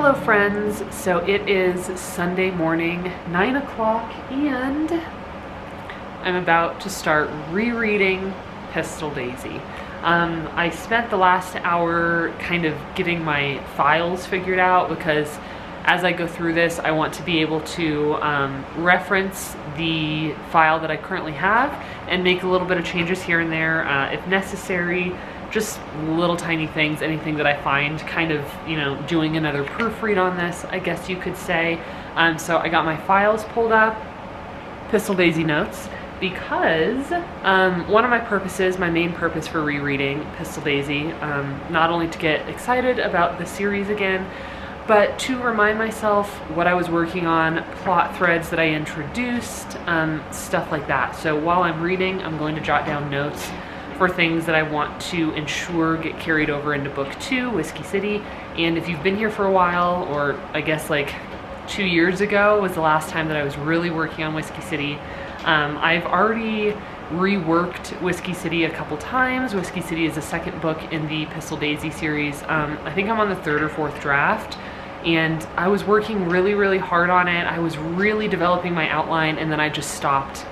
Hello friends, so it is Sunday morning, 9 o'clock, and I'm about to start rereading Pistol Daisy. I spent the last hour kind of getting my files figured out because as I go through this, I want to be able to reference the file that I currently have and make a little bit of changes here and there if necessary. Just little tiny things, anything that I find, kind of, doing another proofread on this, I guess you could say. So I got my files pulled up, Pistol Daisy notes, because one of my purposes, my main purpose for rereading Pistol Daisy, not only to get excited about the series again, but to remind myself what I was working on, plot threads that I introduced, stuff like that. So while I'm reading, I'm going to jot down notes for things that I want to ensure get carried over into book 2, Whiskey City. And if you've been here for a while, or I guess like 2 years ago was the last time that I was really working on Whiskey City. I've already reworked Whiskey City a couple times. Whiskey City is the second book in the Pistol Daisy series. I think I'm on the 3rd or 4th draft, and I was working really hard on it. I was really developing my outline, and then I just stopped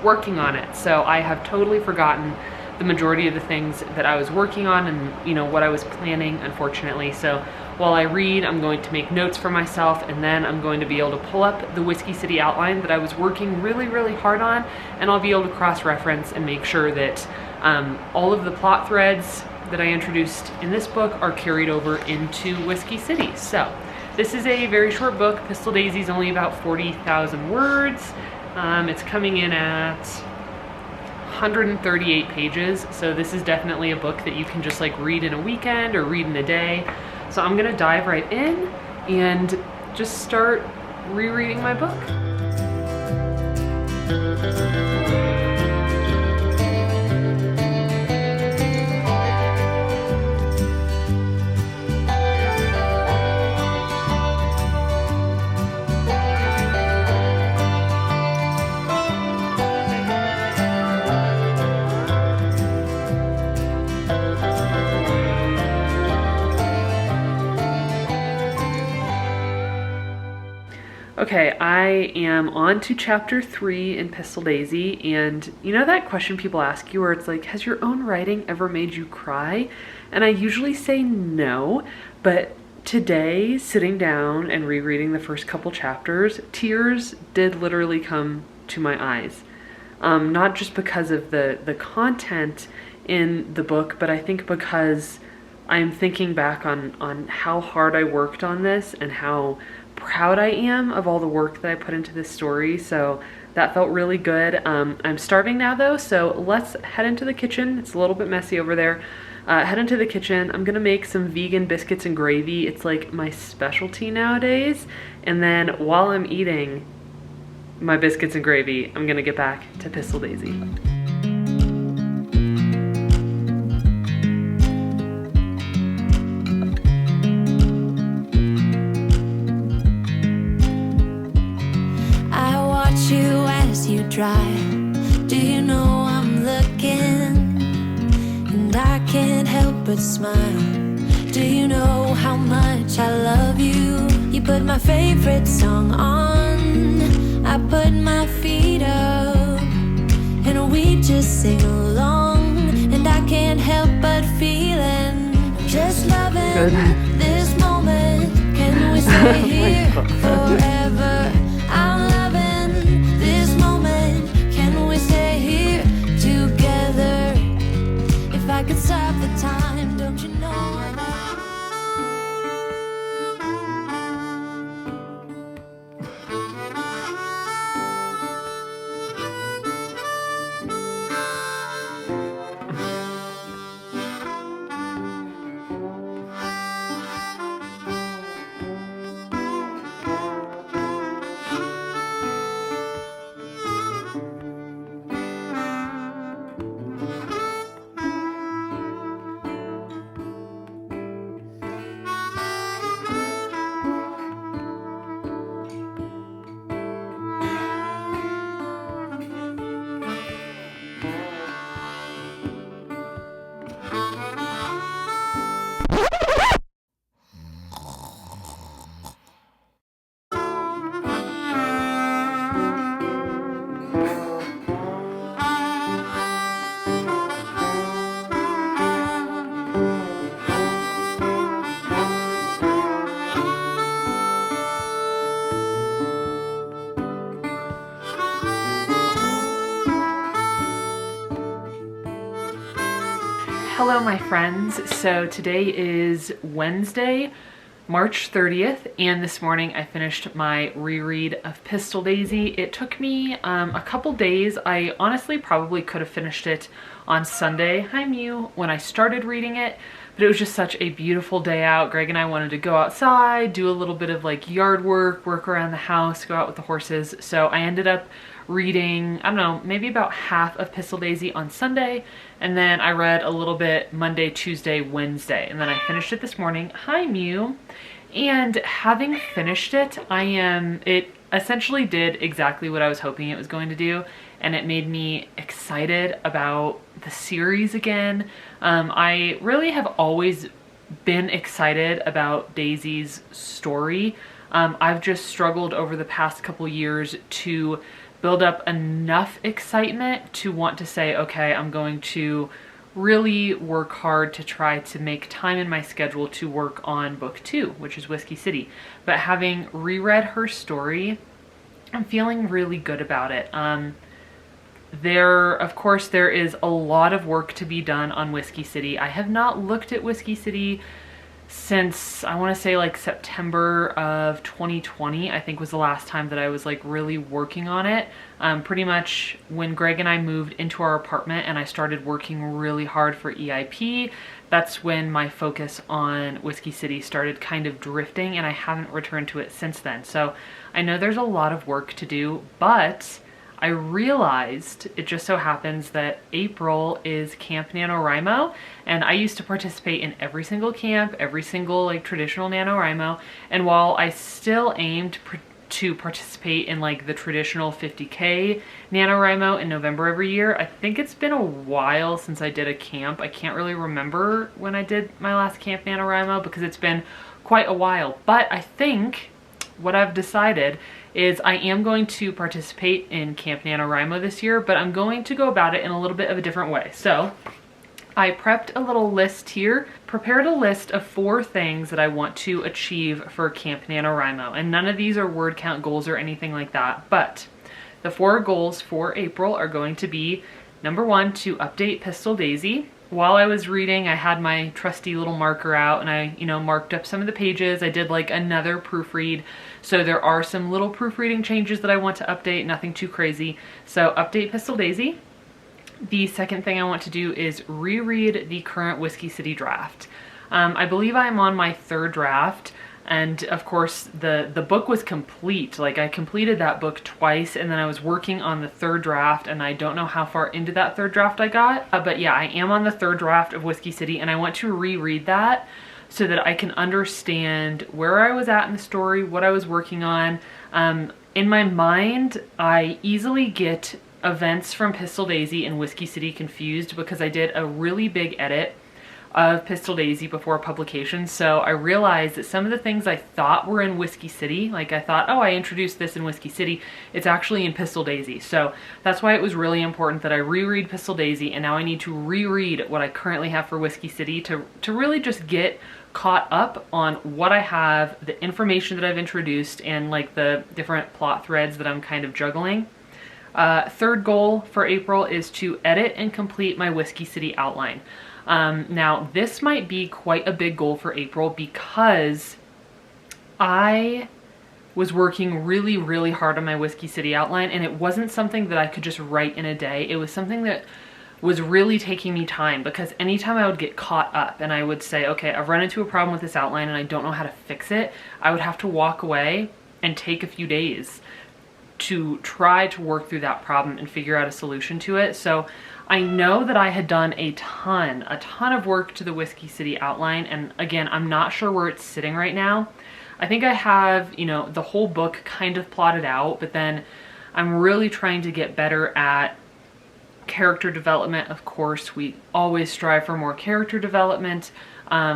working on it. So I have totally forgotten the majority of the things that I was working on and what I was planning, unfortunately. So while I read, I'm going to make notes for myself, and then I'm going to be able to pull up the Whiskey City outline that I was working really hard on, and I'll be able to cross-reference and make sure that all of the plot threads that I introduced in this book are carried over into Whiskey City. So this is a very short book. Pistol Daisy is only about 40,000 words. It's coming in at 138 pages, so this is definitely a book that you can just like read in a weekend or read in a day. So I'm gonna dive right in and just start rereading my book. Okay, I am on to chapter 3 in Pistol Daisy, and you know that question people ask you where it's like, has your own writing ever made you cry? And I usually say no, but today, sitting down and rereading the first couple chapters, tears did literally come to my eyes. Not just because of the content in the book, but I think because I'm thinking back on how hard I worked on this and how proud I am of all the work that I put into this story. So that felt really good. I'm starving now though, so let's head into the kitchen. It's a little bit messy over there. Head into the kitchen. I'm gonna make some vegan biscuits and gravy. It's like my specialty nowadays. And then while I'm eating my biscuits and gravy, I'm gonna get back to Pistol Daisy. Do you know I'm looking, and I can't help but smile? Do you know how much I love you? You put my favorite song on, I put my feet up, and we just sing along, and I can't help but feeling, just loving this moment. Can we stay here forever? I'm loving this moment. Can we stay here together? If I could stop the time, don't you know? Hello my friends. So today is Wednesday, March 30th, and this morning I finished my reread of Pistol Daisy. It took me a couple days. I honestly probably could have finished it on Sunday, hi Mew, when I started reading it, but it was just such a beautiful day out. Greg and I wanted to go outside, do a little bit of like yard work, work around the house, go out with the horses. So I ended up reading, I don't know, maybe about half of Pistol Daisy on Sunday, and then I read a little bit Monday, Tuesday, Wednesday, and then I finished it this morning. Hi Mew. And having finished it, it essentially did exactly what I was hoping it was going to do, and it made me excited about the series again. I really have always been excited about Daisy's story. I've just struggled over the past couple years to build up enough excitement to want to say, okay, I'm going to really work hard to try to make time in my schedule to work on book 2, which is Whiskey City. But having reread her story, I'm feeling really good about it. Of course, there is a lot of work to be done on Whiskey City. I have not looked at Whiskey City since, I want to say like September of 2020, I think was the last time that I was like really working on it. Pretty much when Greg and I moved into our apartment and I started working really hard for EIP, that's when my focus on Whiskey City started kind of drifting, and I haven't returned to it since then. So I know there's a lot of work to do, but I realized it just so happens that April is Camp NaNoWRIMO, and I used to participate in every single camp, every single like traditional NaNoWRIMO, and while I still aimed to participate in like the traditional 50K NaNoWRIMO in November every year, I think it's been a while since I did a camp. I can't really remember when I did my last Camp NaNoWRIMO because it's been quite a while, but I think what I've decided is I am going to participate in Camp NaNoWRIMO this year, but I'm going to go about it in a little bit of a different way. So I prepped a little list here, prepared a list of 4 things that I want to achieve for Camp NaNoWRIMO, and none of these are word count goals or anything like that, but the 4 goals for April are going to be, number 1, to update Pistol Daisy. While I was reading, I had my trusty little marker out and I, marked up some of the pages. I did like another proofread. So there are some little proofreading changes that I want to update, nothing too crazy. So update Pistol Daisy. The second thing I want to do is reread the current Whiskey City draft. I believe I'm on my 3rd draft. And of course the book was complete. Like I completed that book twice, and then I was working on the 3rd draft, and I don't know how far into that 3rd draft I got. But yeah, I am on the 3rd draft of Whiskey City, and I want to reread that so that I can understand where I was at in the story, what I was working on. In my mind, I easily get events from Pistol Daisy and Whiskey City confused because I did a really big edit of Pistol Daisy before publication, so I realized that some of the things I thought were in Whiskey City, like I thought, oh, I introduced this in Whiskey City, it's actually in Pistol Daisy. So that's why it was really important that I reread Pistol Daisy, and now I need to reread what I currently have for Whiskey City to really just get caught up on what I have, the information that I've introduced, and like the different plot threads that I'm kind of juggling. 3rd goal for April is to edit and complete my Whiskey City outline. Now this might be quite a big goal for April because I was working really, really hard on my Whiskey City outline, and it wasn't something that I could just write in a day. It was something that was really taking me time, because anytime I would get caught up and I would say, okay, I've run into a problem with this outline and I don't know how to fix it, I would have to walk away and take a few days to try to work through that problem and figure out a solution to it. So I know that I had done a ton of work to the Whiskey City outline, and again, I'm not sure where it's sitting right now. I think I have, the whole book kind of plotted out, but then I'm really trying to get better at character development. Of course, we always strive for more character development,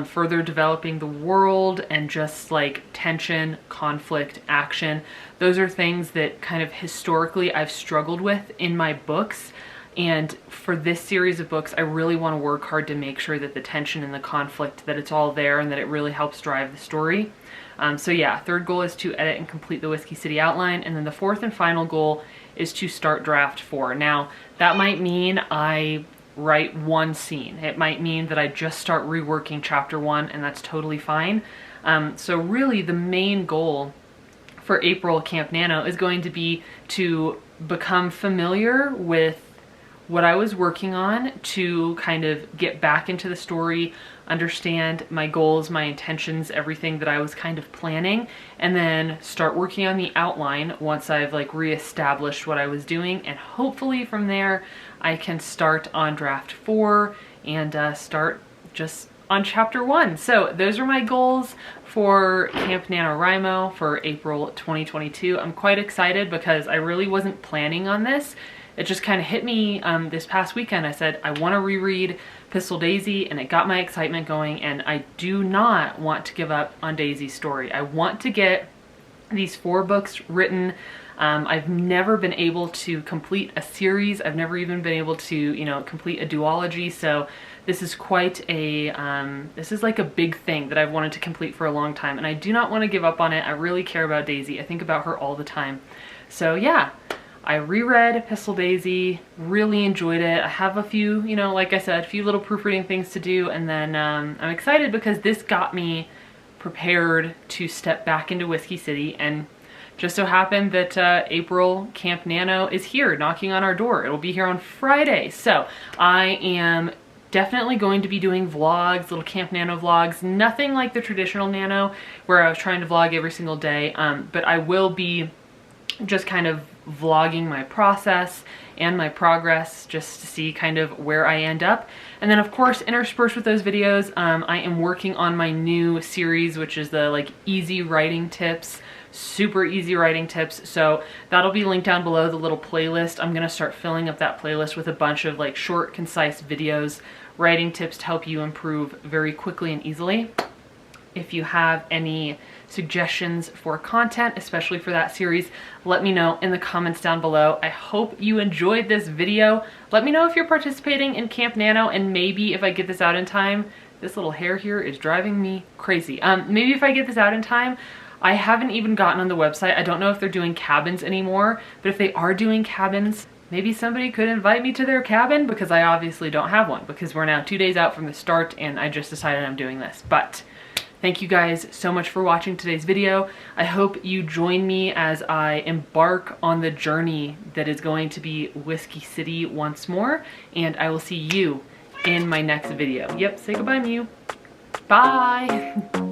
further developing the world, and just like tension, conflict, action. Those are things that kind of historically I've struggled with in my books. And for this series of books, I really want to work hard to make sure that the tension and the conflict, that it's all there and that it really helps drive the story. So yeah, 3rd goal is to edit and complete the Whiskey City outline. And then the 4th and final goal is to start draft 4. Now, that might mean I write one scene. It might mean that I just start reworking chapter 1, and that's totally fine. So really the main goal for April Camp Nano is going to be to become familiar with what I was working on, to kind of get back into the story, understand my goals, my intentions, everything that I was kind of planning, and then start working on the outline once I've like reestablished what I was doing. And hopefully from there I can start on draft 4 and start just on chapter 1. So those are my goals for Camp NaNoWRIMO for April 2022. I'm quite excited because I really wasn't planning on this. It just kind of hit me this past weekend. I said, I want to reread Pistol Daisy, and it got my excitement going, and I do not want to give up on Daisy's story. I want to get these 4 books written. I've never been able to complete a series. I've never even been able to, you know, complete a duology. So this is quite a, this is like a big thing that I've wanted to complete for a long time, and I do not want to give up on it. I really care about Daisy. I think about her all the time. So yeah. I reread Pistol Daisy, really enjoyed it. I have a few, you know, like I said, a few little proofreading things to do, and then I'm excited because this got me prepared to step back into Whiskey City, and just so happened that April Camp Nano is here knocking on our door. It'll be here on Friday, so I am definitely going to be doing vlogs, little Camp Nano vlogs, nothing like the traditional Nano where I was trying to vlog every single day, but I will be just kind of vlogging my process and my progress just to see kind of where I end up. And then of course interspersed with those videos, I am working on my new series, which is the like easy writing tips, super easy writing tips. So that'll be linked down below, the little playlist. I'm gonna start filling up that playlist with a bunch of like short, concise videos, writing tips to help you improve very quickly and easily. If you have any suggestions for content, especially for that series, let me know in the comments down below. I hope you enjoyed this video. Let me know if you're participating in Camp Nano, and maybe if I get this out in time, this little hair here is driving me crazy. Maybe if I get this out in time, I haven't even gotten on the website. I don't know if they're doing cabins anymore, but if they are doing cabins, maybe somebody could invite me to their cabin, because I obviously don't have one because we're now 2 days out from the start and I just decided I'm doing this. But thank you guys so much for watching today's video. I hope you join me as I embark on the journey that is going to be Whiskey City once more, and I will see you in my next video. Yep, say goodbye, Mew. Bye.